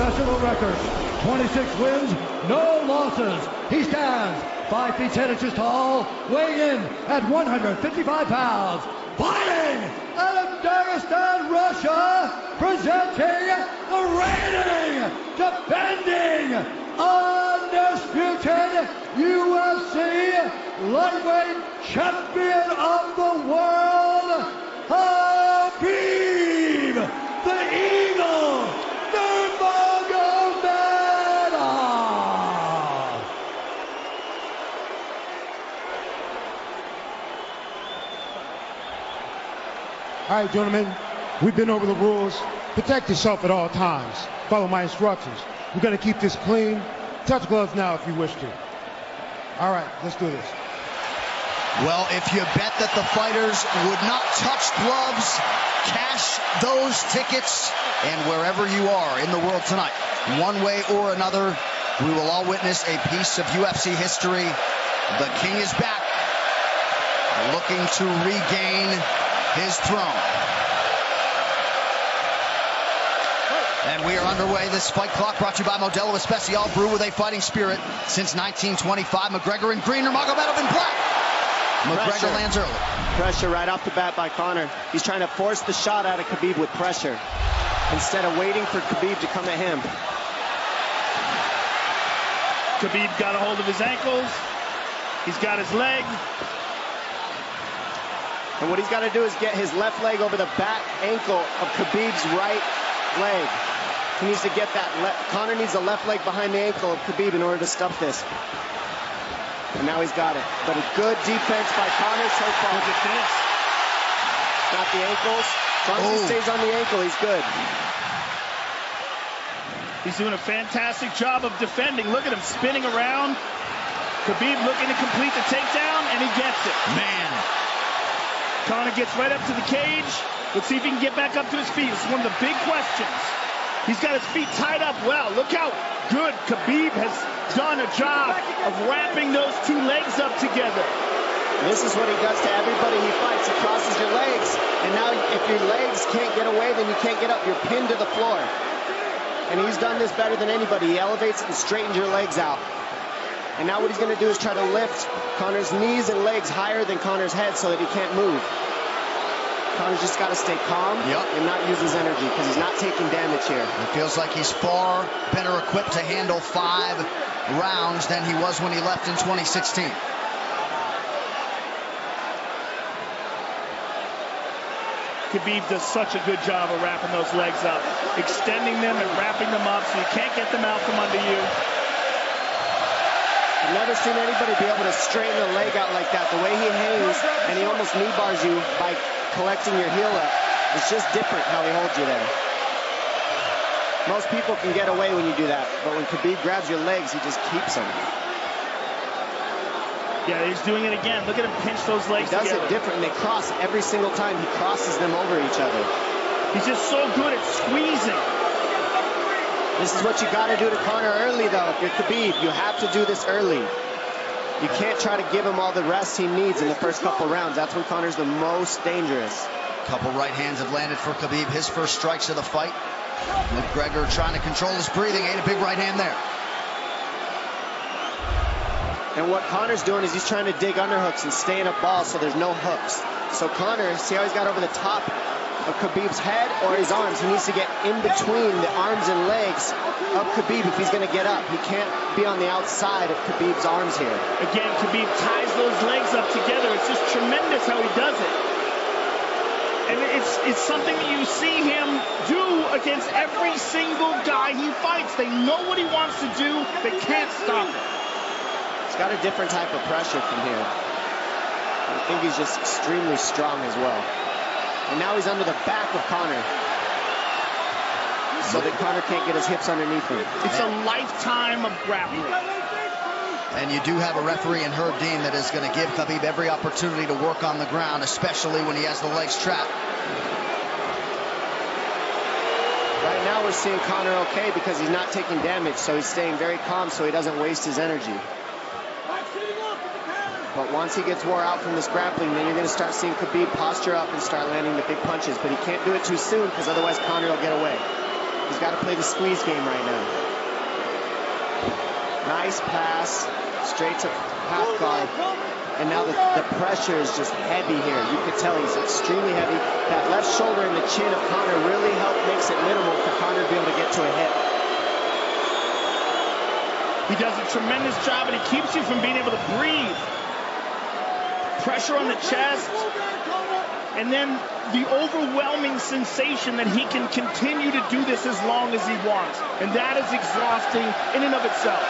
professional record, 26 wins, no losses. He stands 5 feet 10 inches tall, weighing in at 155 pounds. Fighting out of Dagestan, Russia, presenting the reigning, defending, undisputed UFC lightweight champion of the world, Khabib, the Eagle Nurmagomedov. All right, gentlemen, we've been over the rules. Protect yourself at all times. Follow my instructions. We're going to keep this clean. Touch gloves now if you wish to. All right, let's do this. Well, if you bet that the fighters would not touch gloves, cash those tickets, and wherever you are in the world tonight, one way or another, we will all witness a piece of UFC history. The King is back, looking to regain his throne. And we are underway. This fight clock brought to you by Modelo Especial, brew with a fighting spirit since 1925. McGregor in green, Nurmagomedov in black. McGregor lands early. Pressure right off the bat by Conor. He's trying to force the shot out of Khabib with pressure instead of waiting for Khabib to come at him. Khabib got a hold of his ankles. He's got his leg. And what he's got to do is get his left leg over the back ankle of Khabib's right leg. He needs to get that. Conor needs the left leg behind the ankle of Khabib in order to stuff this. And now he's got it. But a good defense by Conor so far. Good defense. Got the ankles. As long as he stays on the ankle, he's good. He's doing a fantastic job of defending. Look at him spinning around. Khabib looking to complete the takedown, and he gets it. Man. Conor gets right up to the cage. Let's see if he can get back up to his feet. It's one of the big questions. He's got his feet tied up well. Look how good Khabib has done a job of wrapping those two legs up together. This is what he does to everybody he fights. He crosses your legs, and now if your legs can't get away, then you can't get up. You're pinned to the floor. And he's done this better than anybody. He elevates and straightens your legs out. And now what he's going to do is try to lift Conor's knees and legs higher than Conor's head so that he can't move. Conor's just got to stay calm and not use his energy because he's not taking damage here. It feels like he's far better equipped to handle 5 rounds than he was when he left in 2016. Khabib does such a good job of wrapping those legs up, extending them and wrapping them up so you can't get them out from under you. I've never seen anybody be able to straighten a leg out like that. The way he hangs, and he almost knee bars you by collecting your heel up. It's just different how he holds you there. Most people can get away when you do that, but when Khabib grabs your legs, he just keeps them. Yeah, he's doing it again. Look at him pinch those legs together. He does it different, and they cross every single time. He crosses them over each other. He's just so good at squeezing. This is what you got to do to Conor early, though. If you're Khabib, you have to do this early. You can't try to give him all the rest he needs in the first couple rounds. That's when Conor's the most dangerous. Couple right hands have landed for Khabib. His first strikes of the fight. McGregor trying to control his breathing. Ate a big right hand there. And what Conor's doing is he's trying to dig underhooks and stay in a ball so there's no hooks. So Conor, see how he's got over the top of Khabib's head or his arms? He needs to get in between the arms and legs of Khabib if he's going to get up. He can't be on the outside of Khabib's arms here. Again, Khabib ties those legs up together. It's just tremendous how he does it. And it's something that you see him do against every single guy he fights. They know what he wants to do. They can't stop him. He's got a different type of pressure from here. I think he's just extremely strong as well. And now he's under the back of Conor, so that Conor can't get his hips underneath him. It's a lifetime of grappling. And you do have a referee in Herb Dean that is going to give Khabib every opportunity to work on the ground, especially when he has the legs trapped. Right now we're seeing Conor okay because he's not taking damage, so he's staying very calm so he doesn't waste his energy. But once he gets wore out from this grappling, then you're going to start seeing Khabib posture up and start landing the big punches. But he can't do it too soon because otherwise Conor will get away. He's got to play the squeeze game right now. Nice pass, straight to half guard. And now the pressure is just heavy here. You can tell he's extremely heavy. That left shoulder and the chin of Conor really makes it minimal for Conor to be able to get to a hit. He does a tremendous job, and he keeps you from being able to breathe. Pressure on the chest, and then the overwhelming sensation that he can continue to do this as long as he wants. And that is exhausting in and of itself.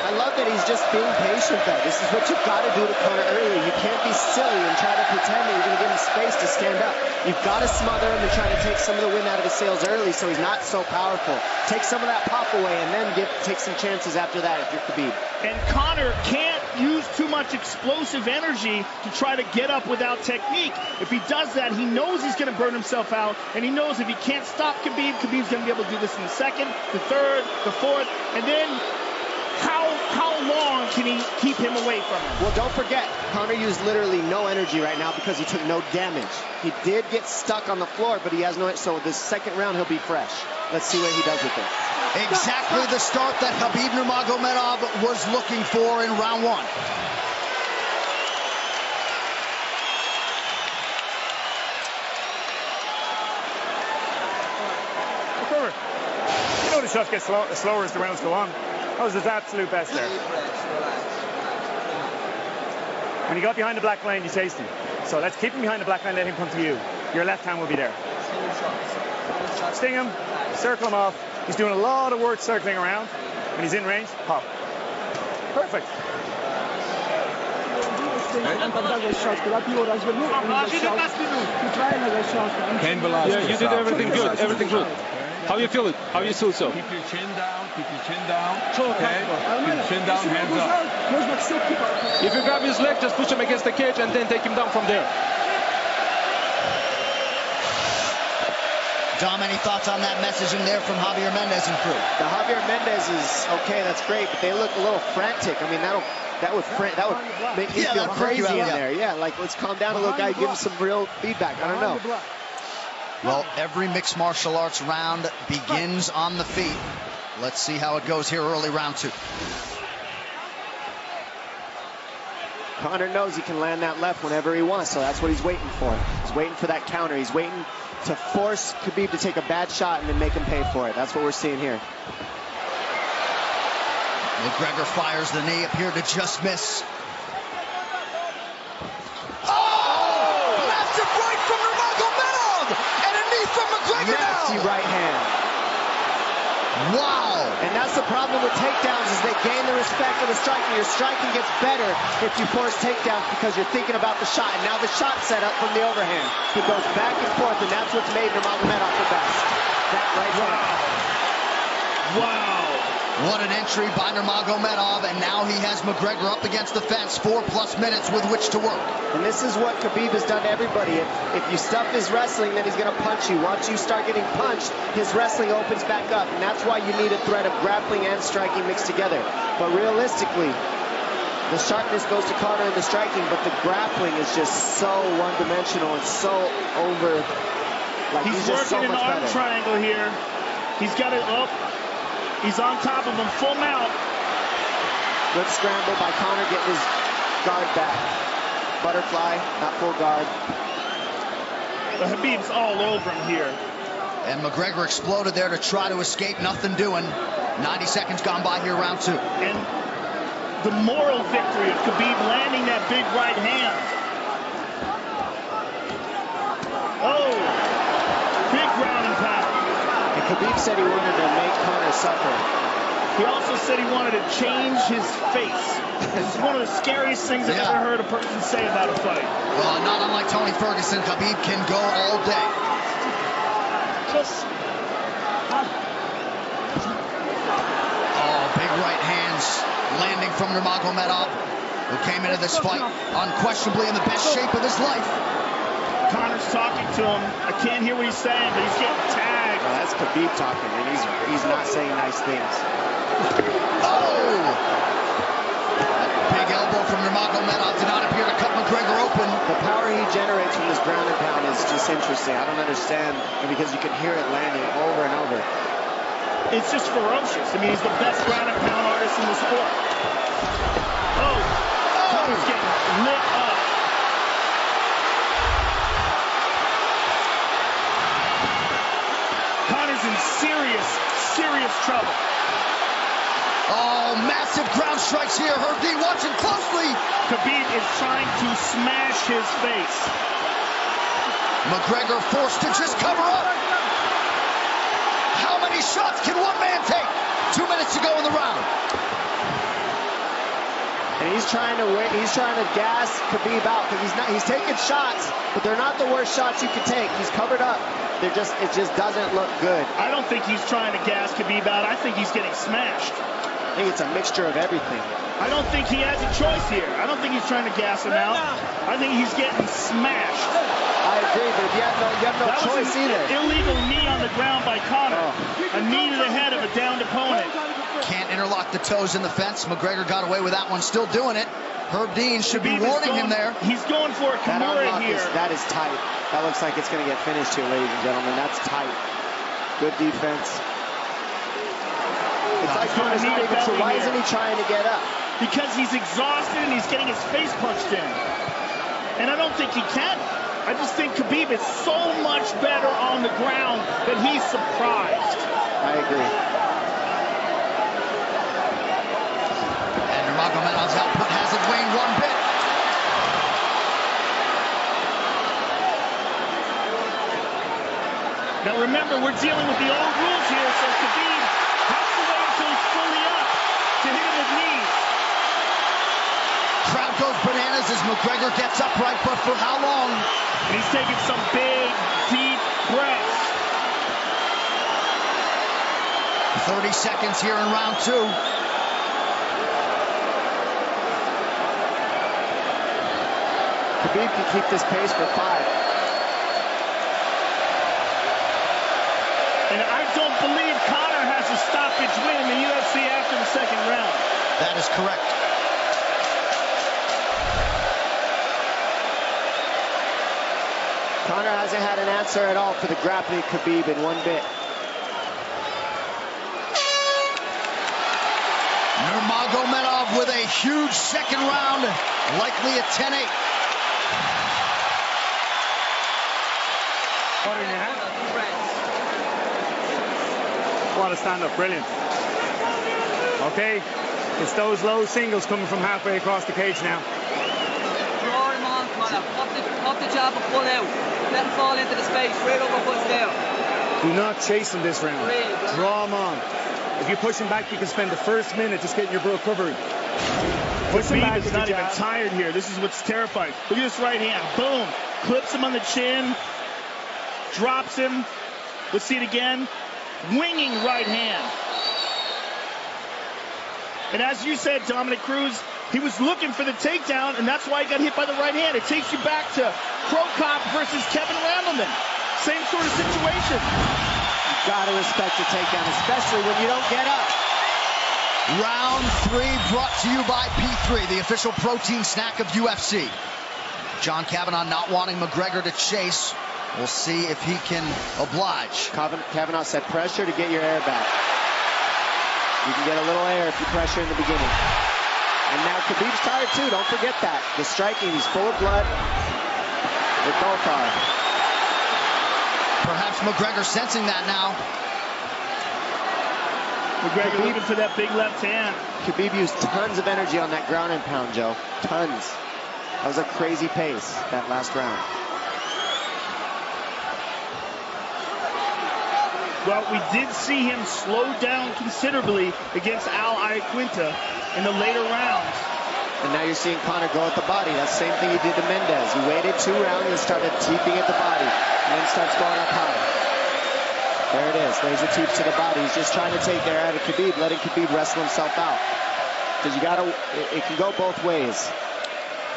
I love that he's just being patient, though. This is what you've got to do to Conor early. You can't be silly and try to pretend that you're going to give him space to stand up. You've got to smother him and try to take some of the wind out of his sails early so he's not so powerful. Take some of that pop away and then take some chances after that if you're Khabib. And Conor can't use too much explosive energy to try to get up without technique. If he does that, he knows he's going to burn himself out, and he knows if he can't stop Khabib, Khabib's going to be able to do this in the second, the third, the fourth, and then how long can he keep him away from him? Well, don't forget, Conor used literally no energy right now because he took no damage. He did get stuck on the floor, but he has no, so this second round he'll be fresh. Let's see what he does with it. Exactly the start that Khabib Nurmagomedov was looking for in round one. You know the shots get slower as the rounds go on. That was his absolute best there. When he got behind the black line, you chased him. So let's keep him behind the black line, let him come to you. Your left hand will be there. Sting him, circle him off. He's doing a lot of work circling around. When he's in range, pop. Perfect. Yeah, you did everything good, everything good. How you feel it? How you feel so? Keep your chin down, keep your chin down. Okay? Keep your chin down, hands up. If you grab his leg, just push him against the cage and then take him down from there. Dom, any thoughts on that messaging there from Javier Mendez and crew? The Javier Mendez is okay, that's great, but they look a little frantic. I mean, that would make me feel crazy in there. Yeah, like let's calm down a little guy, give him some real feedback. I don't know. Well, every mixed martial arts round begins on the feet. Let's see how it goes here early round two. Conor knows he can land that left whenever he wants, so that's what he's waiting for. He's waiting for that counter. He's waiting to force Khabib to take a bad shot and then make him pay for it. That's what we're seeing here. McGregor fires the knee, appeared to just miss. Nasty right hand. Wow. And that's the problem with takedowns is they gain the respect of the striking. Your striking gets better if you force takedowns because you're thinking about the shot. And now the shot set up from the overhand. He goes back and forth, and that's what's made Nurmagomedov the best. That right hand. Wow. What an entry by Nurmagomedov, and now he has McGregor up against the fence, 4+ minutes with which to work. And this is what Khabib has done to everybody. If you stuff his wrestling, then he's going to punch you. Once you start getting punched, his wrestling opens back up, and that's why you need a threat of grappling and striking mixed together. But realistically, the sharpness goes to Conor in the striking, but the grappling is just so one-dimensional and so over. Like He's just working so an much arm better. triangle here. He's got it up. He's on top of him, full mount. Good scramble by Conor, getting his guard back. Butterfly, not full guard. But Khabib's all over him here. And McGregor exploded there to try to escape, nothing doing. 90 seconds gone by here, round two. And the moral victory of Khabib landing that big right hand. Oh, big ground and pound. And Khabib said he wanted to make Conor suffer. He also said he wanted to change his face. This is one of the scariest things I've ever heard a person say about a fight. Well, not unlike Tony Ferguson, Khabib can go all day. Oh, big right hands landing from Nurmagomedov, who came into this fight unquestionably in the best shape of his life. Conor's talking to him. I can't hear what he's saying, but he's getting tagged. Well, that's Khabib talking, and he's not saying nice things. Oh! Big elbow from Nurmagomedov did not appear to cut McGregor open. The power he generates from this ground and pound is just interesting. I don't understand, because you can hear it landing over and over. It's just ferocious. I mean, he's the best ground and pound artist in the sport. Oh, Conor's getting lit up. Conor's in serious trouble. Oh, massive ground strikes here. Herb Dean watching closely. Khabib is trying to smash his face. McGregor forced to just cover up. How many shots can one man take? 2 minutes to go in the round. And he's trying to wait. He's trying to gas Khabib out, because he's taking shots, but they're not the worst shots you can take. He's covered up. It just doesn't look good. I don't think he's trying to gas Khabib out. I think he's getting smashed. I think it's a mixture of everything. I don't think he has a choice here. I don't think he's trying to gas him out. I think he's getting smashed. I agree, but you have no choice either. Illegal knee on the ground by Conor. A knee to the head of a downed opponent. Can't interlock the toes in the fence. McGregor got away with that one, still doing it. Herb Dean should be warning him there. He's going for a Kimura here. That is tight. That looks like it's going to get finished here, ladies and gentlemen. That's tight. Good defense. It's like Conor's not even sure. Why isn't he trying to get up? Because he's exhausted and he's getting his face punched in. And I don't think he can. I just think Khabib is so much better on the ground that he's surprised. I agree. And Nurmagomedov's output hasn't waned one bit. Now remember, we're dealing with the old rules here, so Khabib has to wait until he's fully up to hit him with knees. Crowd goes bananas as McGregor gets upright, but for how long? And he's taking some big, deep breaths. 30 seconds here in round 2. Khabib can keep this pace for 5. And I don't believe Conor has a stoppage win in the UFC after the second round. That is correct. Conor hasn't had an answer at all for the grappling Khabib in one bit. Nurmagomedov with a huge second round, likely a 10-8. What a stand-up, brilliant. Okay, it's those low singles coming from halfway across the cage now. Draw him on, Conor. Pop the jab and pull out. Let him fall into the space, right over foot down. Do not chase him this round. Draw him on. If you push him back, you can spend the first minute just getting your recovery. Khabib is not even tired here. This is what's terrifying. Look at this right hand. Boom. Clips him on the chin. Drops him. Let's see it again. Winging right hand. And as you said, Dominic Cruz, he was looking for the takedown, and that's why he got hit by the right hand. It takes you back to Crow Cop versus Kevin Randleman. Same sort of situation. You gotta respect the takedown, especially when you don't get up. Round 3 brought to you by P3, the official protein snack of UFC. John Kavanagh not wanting McGregor to chase. We'll see if he can oblige. Kavanagh said pressure to get your air back. You can get a little air if you pressure in the beginning. And now Khabib's tired too, don't forget that. The striking, he's full of blood. They both are. Perhaps McGregor sensing that now. McGregor looking for that big left hand. Khabib used tons of energy on that ground and pound, Joe. Tons. That was a crazy pace, that last round. Well, we did see him slow down considerably against Al Iaquinta in the later rounds. And now you're seeing Conor go at the body. That's the same thing he did to Mendez. He waited 2 rounds and started teeping at the body. And then starts going up high. There it is. There's the teeps to the body. He's just trying to take air out of Khabib, letting Khabib wrestle himself out. Because you gotta, it can go both ways.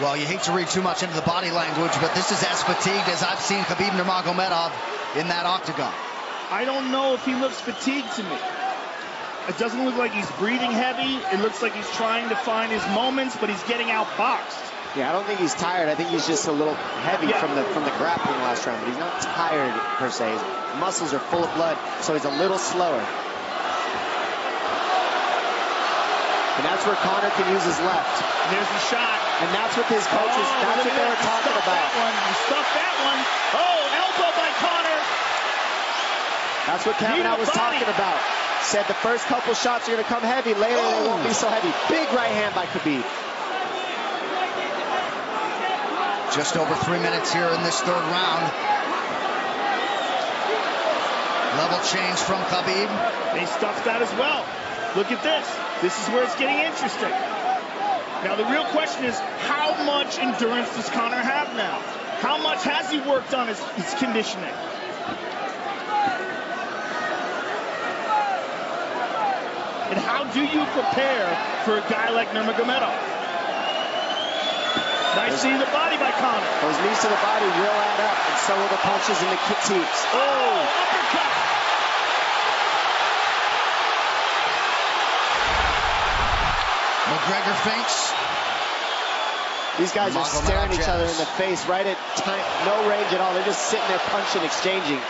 Well, you hate to read too much into the body language, but this is as fatigued as I've seen Khabib Nurmagomedov in that octagon. I don't know if he looks fatigued to me. It doesn't look like he's breathing heavy. It looks like he's trying to find his moments, but he's getting outboxed. Yeah, I don't think he's tired. I think he's just a little heavy from the grappling last round, but he's not tired per se. His muscles are full of blood, so he's a little slower. And that's where Conor can use his left. There's the shot. And that's what his coaches, that's what they were talking about. He stuffed that one. Oh, elbow by Conor. That's what Kavanaugh was talking about. Said the first couple shots are going to come heavy. Later, they won't be so heavy. Big right hand by Khabib. Just over 3 minutes here in this third round. Level change from Khabib. They stuffed that as well. Look at this. This is where it's getting interesting. Now, the real question is, how much endurance does Conor have now? How much has he worked on his conditioning? And how do you prepare for a guy like Nurmagomedov? Nice knee to the body by Conor. Those knees to the body will add up, and so will the punches and the critiques. Oh, uppercut. McGregor feints. These guys are staring each other in the face right at time, no range at all. They're just sitting there punching, exchanging.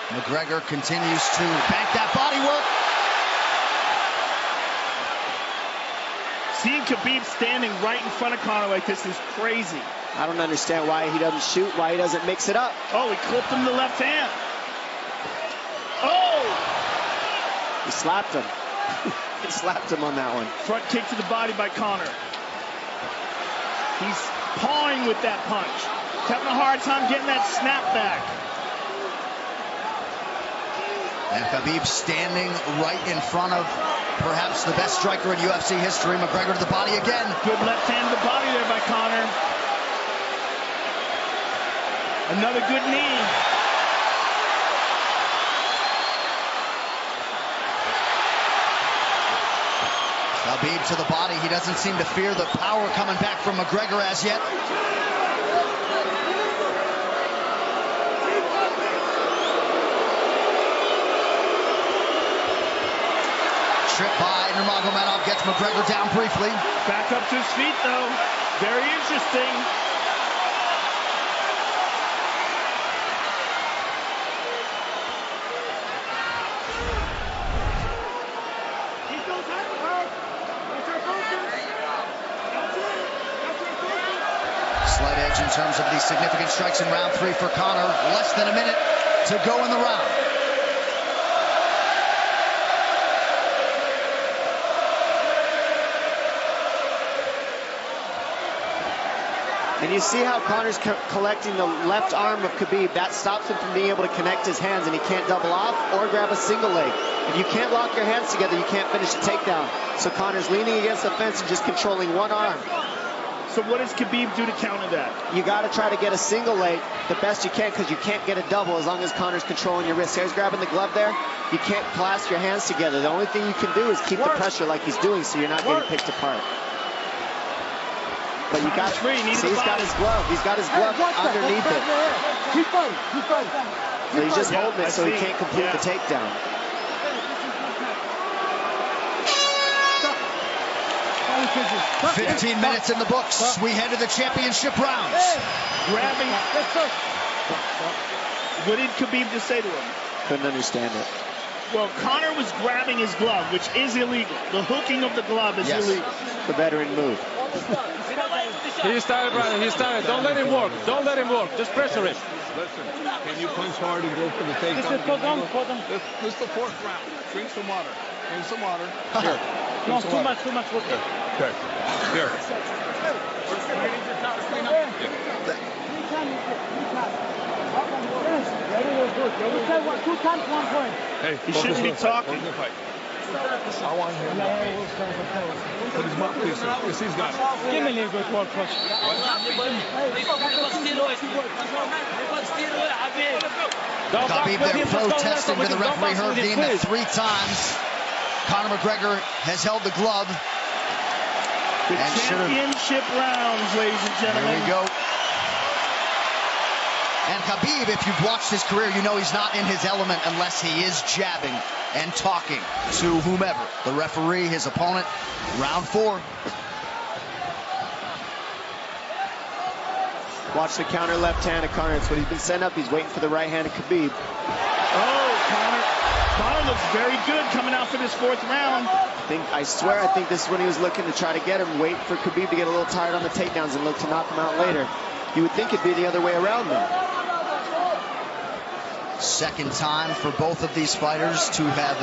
McGregor continues to bank that body work. Seeing Khabib standing right in front of Conor like this is crazy. I don't understand why he doesn't shoot, why he doesn't mix it up. Oh, he clipped him the left hand. Oh! He slapped him. He slapped him on that one. Front kick to the body by Conor. He's pawing with that punch. He's having a hard time getting that snap back. And Khabib standing right in front of perhaps the best striker in UFC history. McGregor to the body again. Good left hand to the body there by Conor. Another good knee. Khabib to the body. He doesn't seem to fear the power coming back from McGregor as yet. Trip by Nurmagomedov gets McGregor down briefly. Back up to his feet though. Very interesting. Slight edge in terms of the significant strikes in round 3 for Conor. Less than a minute to go in the round. And you see how Conor's collecting the left arm of Khabib. That stops him from being able to connect his hands, and he can't double off or grab a single leg. If you can't lock your hands together, you can't finish a takedown. So Conor's leaning against the fence and just controlling one arm. So what does Khabib do to counter that? You got to try to get a single leg the best you can, because you can't get a double as long as Conor's controlling your wrist. He's grabbing the glove there. You can't clasp your hands together. The only thing you can do is keep the pressure like he's doing, so you're not getting picked apart. But you got see, he's got his glove. He's got his glove underneath it. Keep fighting. Keep fighting. So he's just holding it so he can't complete the takedown. Hey. 15 minutes in the books. We head to the championship rounds. Grabbing. What did Khabib just say to him? Couldn't understand it. Well, Conor was grabbing his glove, which is illegal. The hooking of the glove is illegal. The veteran move. He's tired, brother. He's tired. Don't let him work. Don't let him work. Just pressure him. Listen, can you punch hard and go for the takedown? This is the 4th round. Drink some water. Drink some water. Here. No, too much work. Okay. Here. Hey, he shouldn't be talking. I want him to put his mouthpiece in. Yes, he's got it. Give me a good work, coach. Khabib there protesting to the referee, Herb Dean, that 3 times Conor McGregor has held the glove. The championship rounds, ladies and gentlemen. There we go. And Khabib, if you've watched his career, you know he's not in his element unless he is jabbing. and talking to whomever, the referee, his opponent. Round 4. Watch the counter left hand of Conor. It's what he's been setting up. He's waiting for the right hand of Khabib. Oh, Conor looks very good coming out for this 4th round. I swear, I think this is when he was looking to try to get him, wait for Khabib to get a little tired on the takedowns and look to knock him out later. You would think it'd be the other way around, though. Second time for both of these fighters to have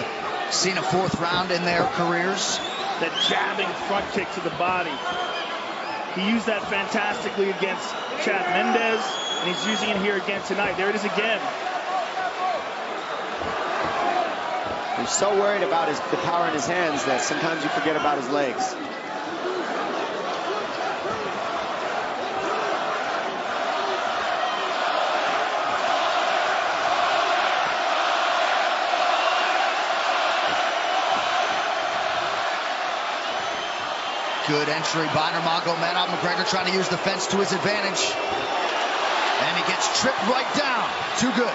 seen a 4th round in their careers. That jabbing front kick to the body. He used that fantastically against Chad Mendes, and he's using it here again tonight. There it is again. He's so worried about the power in his hands that sometimes you forget about his legs. Good entry by Nurmagomedov. McGregor trying to use the fence to his advantage. And he gets tripped right down. Too good.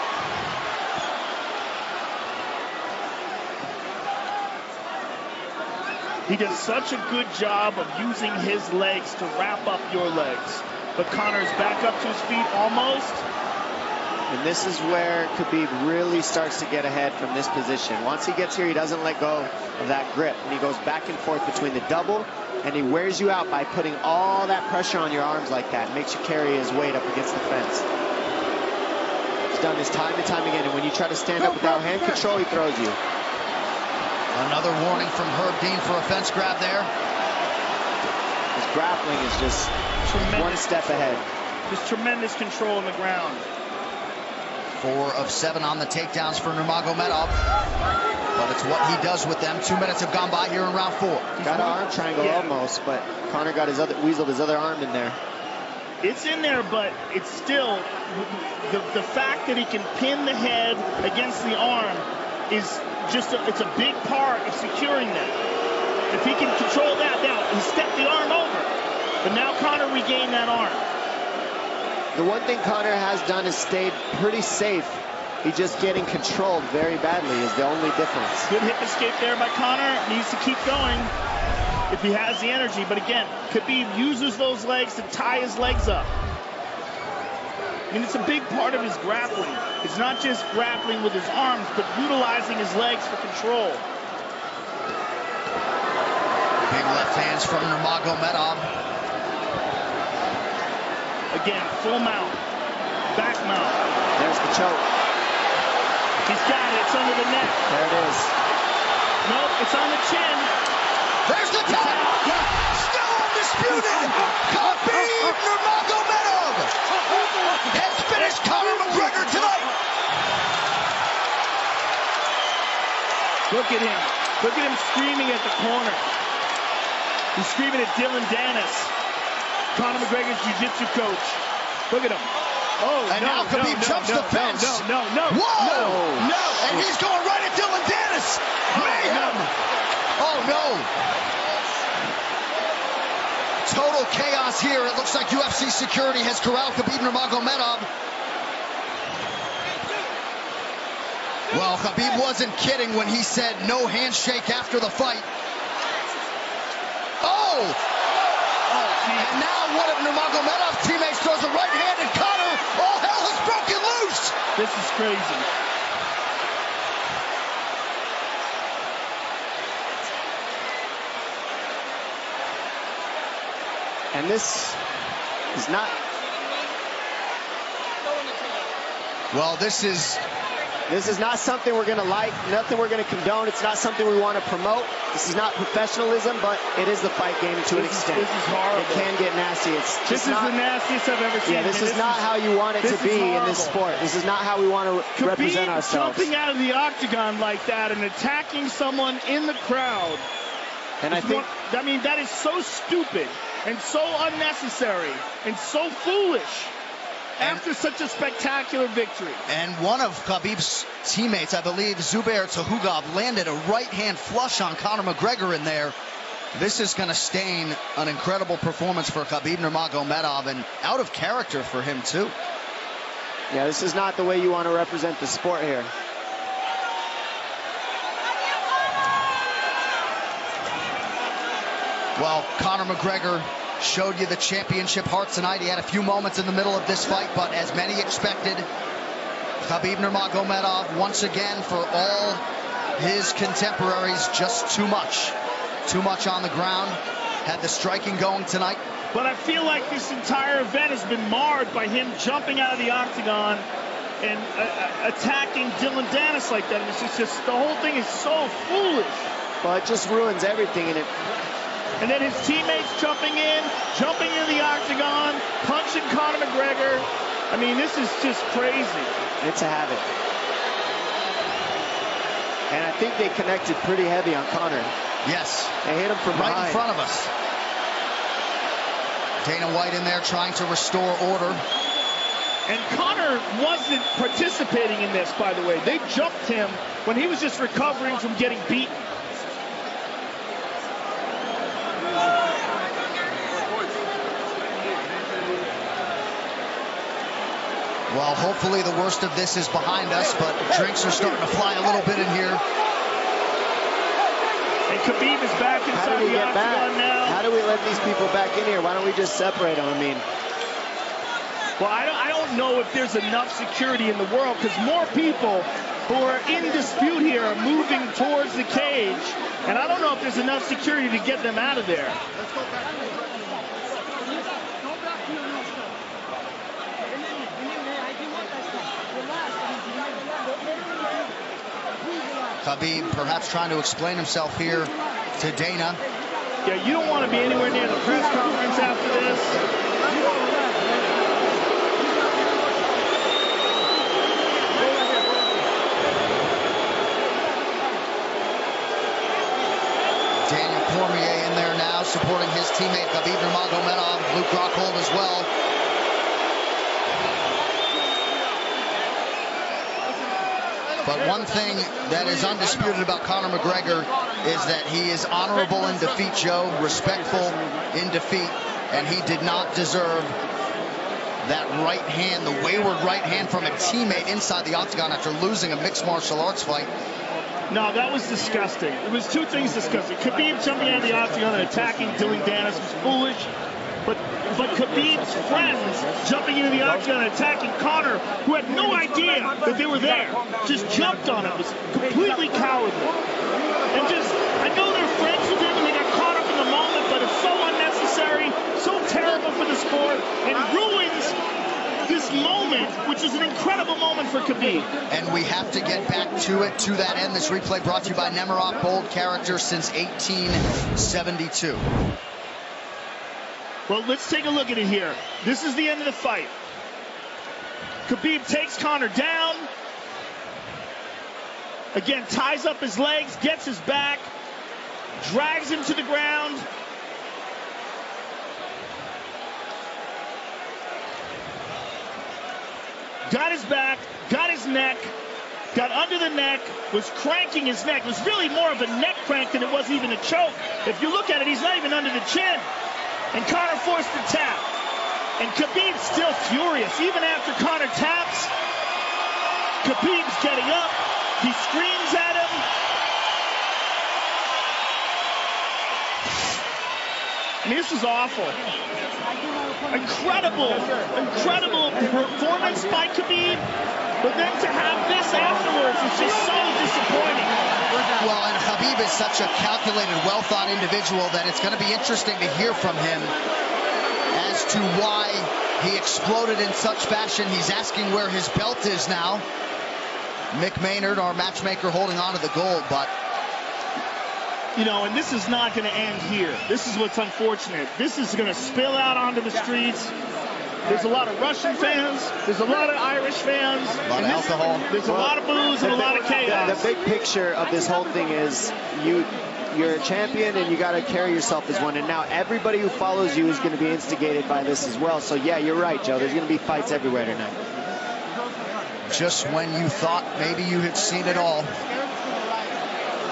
He does such a good job of using his legs to wrap up your legs. But Conor's back up to his feet almost. And this is where Khabib really starts to get ahead from this position. Once he gets here, he doesn't let go of that grip. And he goes back and forth between the double, and he wears you out by putting all that pressure on your arms like that. It makes you carry his weight up against the fence. He's done this time and time again. And when you try to stand up without hand control, he throws you. Another warning from Herb Dean for a fence grab there. His grappling is just one step ahead. Just tremendous control on the ground. 4 of 7 on the takedowns for Nurmagomedov. But it's what he does with them. 2 minutes have gone by here in round 4. Got an arm triangle almost, but Conor got weaseled his other arm in there. It's in there, but it's still the fact that he can pin the head against the arm is just it's a big part of securing that. If he can control that, now he stepped the arm over, but now Conor regained that arm. The one thing Conor has done is stayed pretty safe. He's just getting controlled very badly is the only difference. Good hip escape there by Conor. Needs to keep going if he has the energy. But again, Khabib uses those legs to tie his legs up. I mean, it's a big part of his grappling. It's not just grappling with his arms, but utilizing his legs for control. Big left hands from Nurmagomedov. Again, full mount, back mount. There's the choke. He's got it, it's under the neck. There it is. Nope, it's on the chin. There's the tap. Still undisputed. Khabib Nurmagomedov has finished Conor McGregor tonight. Look at him. Look at him screaming at the corner. He's screaming at Dylan Dennis, Conor McGregor's jiu-jitsu coach. Look at him. Oh, and now Khabib jumps the fence. No. Whoa! No! And he's going right at Dylan Dennis. Mayhem! Oh, no. Total chaos here. It looks like UFC security has corralled Khabib Nurmagomedov. Well, Khabib wasn't kidding when he said no handshake after the fight. Oh! And now one of Nurmagomedov's teammates throws a right hand at Conor. All hell has broken loose. This is crazy. And this is not... Well, this is not something we're going to like, nothing we're going to condone. It's not something we want to promote. This is not professionalism, but it is the fight game to an extent. This is horrible. It can get nasty. This is the nastiest I've ever seen. Yeah, this is not how you want it to be in this sport. This is not how we want to represent ourselves. Jumping out of the octagon like that and attacking someone in the crowd. And I mean, that is so stupid and so unnecessary and so foolish. After such a spectacular victory. And one of Khabib's teammates, I believe, Zubair Tukhugov, landed a right-hand flush on Conor McGregor in there. This is going to stain an incredible performance for Khabib Nurmagomedov, and out of character for him, too. Yeah, this is not the way you want to represent the sport here. Well, Conor McGregor showed you the championship heart tonight. He had a few moments in the middle of this fight, but as many expected, Khabib Nurmagomedov, once again, for all his contemporaries, just too much. Too much on the ground. Had the striking going tonight. But I feel like this entire event has been marred by him jumping out of the octagon and attacking Dylan Dennis like that. And it's just the whole thing is so foolish. Well, it just ruins everything in it. And then his teammates jumping into the octagon, punching Conor McGregor. I mean, this is just crazy. It's a habit. And I think they connected pretty heavy on Conor. Yes. They hit him from right behind. in front of us. Dana White in there trying to restore order. And Conor wasn't participating in this, by the way. They jumped him when he was just recovering from getting beaten. Well, hopefully the worst of this is behind us, but drinks are starting to fly a little bit in here. And Khabib is back inside the octagon now. How do we let these people back in here? Why don't we just separate them? I mean, well, I don't know if there's enough security in the world, because more people who are in dispute here are moving towards the cage, and I don't know if there's enough security to get them out of there. Khabib perhaps trying to explain himself here to Dana. Yeah, you don't want to be anywhere near the press conference after this. Daniel Cormier in there now, supporting his teammate Khabib Nurmagomedov, Luke Rockhold as well. But one thing that is undisputed about Conor McGregor is that he is honorable in defeat, Joe, respectful in defeat, and he did not deserve that right hand, the wayward right hand from a teammate inside the octagon after losing a mixed martial arts fight. No, that was disgusting. It was two things disgusting. Khabib jumping out of the octagon and attacking Dylan Dennis was foolish. But Khabib's friends jumping into the octagon and attacking Conor, who had no idea that they were there, just jumped on him. It was completely cowardly. And just, I know they're friends with him and they got caught up in the moment, but it's so unnecessary, so terrible for the sport, and ruins this moment, which is an incredible moment for Khabib. And we have to get back to it, to that end. This replay brought to you by Nemiroff, bold character since 1872. Well, let's take a look at it here. This is the end of the fight. Khabib takes Conor down. Again, ties up his legs, gets his back, drags him to the ground. Got his back, got his neck, got under the neck, was cranking his neck. It was really more of a neck crank than it was even a choke. If you look at it, he's not even under the chin. And Conor forced the tap. And Khabib's still furious. Even after Conor taps, Khabib's getting up. He screams at him. I mean, this is awful. Incredible performance by Khabib. But then to have this afterwards is just so disappointing. Well, and Khabib is such a calculated, well-thought individual that it's going to be interesting to hear from him as to why he exploded in such fashion. He's asking where his belt is now. Mick Maynard, our matchmaker, holding on to the gold, but... You know, and this is not going to end here. This is what's unfortunate. This is going to spill out onto the streets. There's a lot of Russian fans. There's a lot of Irish fans. A lot of alcohol. There's a lot of booze and a lot of chaos. The big picture of this whole thing is you're a champion and you got to carry yourself as one. And now everybody who follows you is going to be instigated by this as well. So, yeah, you're right, Joe. There's going to be fights everywhere tonight. Just when you thought maybe you had seen it all.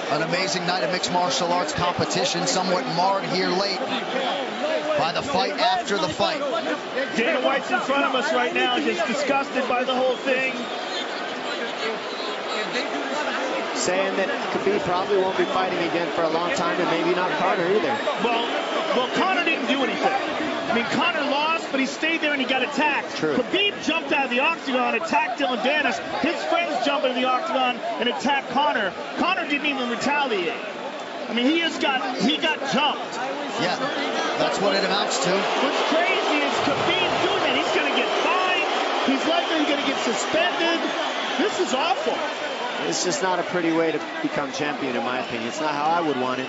An amazing night of mixed martial arts competition, somewhat marred here late by the fight after the fight. Dana White's in front of us right now, just disgusted by the whole thing. saying that Khabib probably won't be fighting again for a long time, and maybe not Conor either. Well, Conor didn't do anything. I mean, Conor lost, but he stayed there and he got attacked. True. Jumped out of the octagon, attacked Dylan Dennis. His friends jumped into the octagon and attacked Conor. Conor didn't even retaliate. I mean, he got jumped. Yeah, that's what it amounts to. What's crazy is Khabib doing that. He's going to get fined. He's likely going to get suspended. This is awful. It's just not a pretty way to become champion, in my opinion. It's not how I would want it.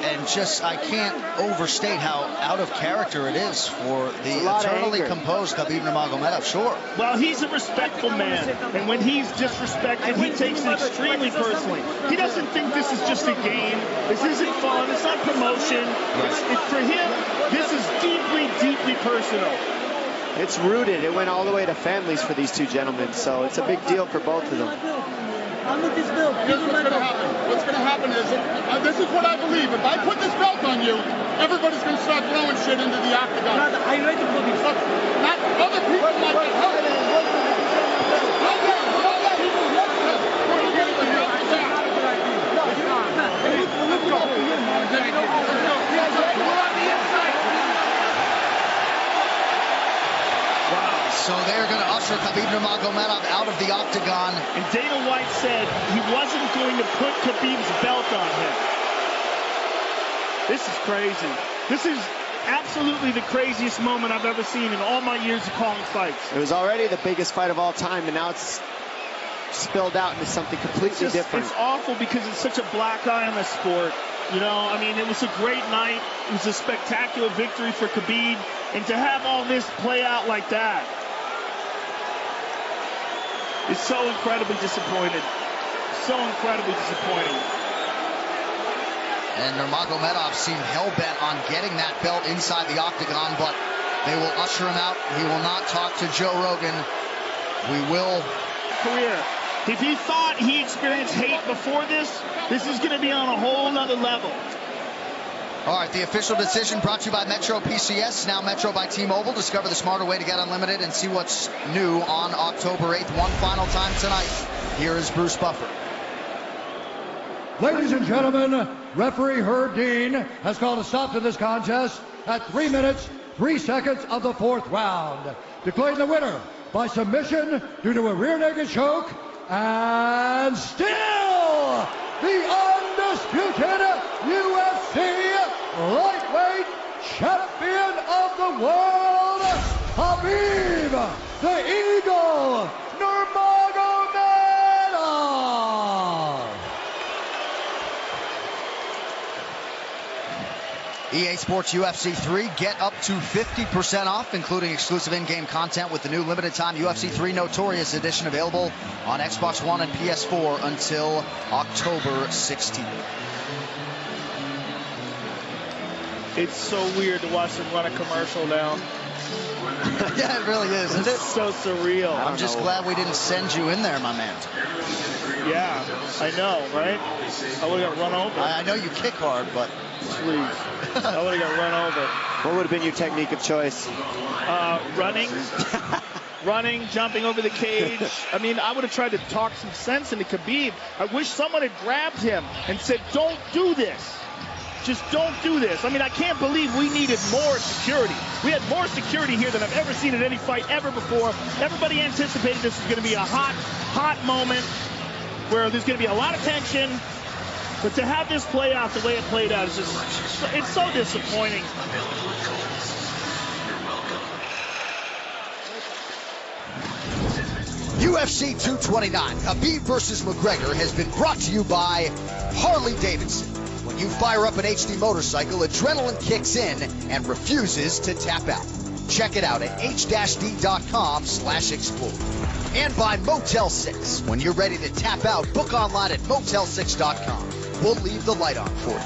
And just, I can't overstate how out of character it is for the eternally composed Khabib Nurmagomedov. Sure. Well, he's a respectful man, and when he's disrespected, he takes it extremely personally. He doesn't think this is just a game. This isn't fun. It's not promotion. For him, this is deeply, deeply personal. It's rooted. It went all the way to families for these two gentlemen, so it's a big deal for both of them. Here's what's going to happen. What's going to happen is, this is what I believe. If I put this belt on you, everybody's going to start throwing shit into the octagon. Are you ready to put this? Not other people might get hurt. So they're going to usher Khabib Nurmagomedov out of the octagon. And Dana White said he wasn't going to put Khabib's belt on him. This is crazy. This is absolutely the craziest moment I've ever seen in all my years of calling fights. It was already the biggest fight of all time, and now it's spilled out into something completely different. It's awful because it's such a black eye on the sport. You know, I mean, it was a great night. It was a spectacular victory for Khabib. And to have all this play out like that, is so incredibly disappointed. So incredibly disappointing. And Nurmagomedov seemed hell-bent on getting that belt inside the octagon, but they will usher him out. He will not talk to Joe Rogan. We will. Career. If he thought he experienced hate before this is going to be on a whole nother level. All right, the official decision brought to you by Metro PCS, now Metro by T-Mobile. Discover the smarter way to get unlimited and see what's new on October 8th. One final time tonight. Here is Bruce Buffer. Ladies and gentlemen, referee Herb Dean has called a stop to this contest at 3 minutes, 3 seconds of the 4th round. Declaring the winner by submission due to a rear naked choke, and still the undisputed UFC lightweight champion of the world, Khabib the Eagle Nurmagomedov. EA Sports UFC 3, get up to 50% off, including exclusive in-game content with the new limited-time UFC 3 Notorious Edition available on Xbox One and PS4 until October 16th. It's so weird to watch them run a commercial now. Yeah, it really is, isn't it? It's so surreal. I'm just glad we didn't send you in there, my man. Yeah, I know, right? I would have got run over. I know you kick hard, but... Please. I would have got run over. What would have been your technique of choice? Running. Running, jumping over the cage. I mean, I would have tried to talk some sense into Khabib. I wish someone had grabbed him and said, don't do this. Just don't do this. I mean, I can't believe we needed more security. We had more security here than I've ever seen in any fight ever before. Everybody anticipated this was going to be a hot moment where there's going to be a lot of tension. But to have this play out the way it played out is just, it's so disappointing. UFC 229, Khabib vs. McGregor has been brought to you by Harley-Davidson. When you fire up an HD motorcycle, adrenaline kicks in and refuses to tap out. Check it out at h-d.com/explore. And by Motel 6. When you're ready to tap out, book online at motel6.com. We'll leave the light on for you.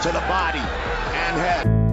to the body and head.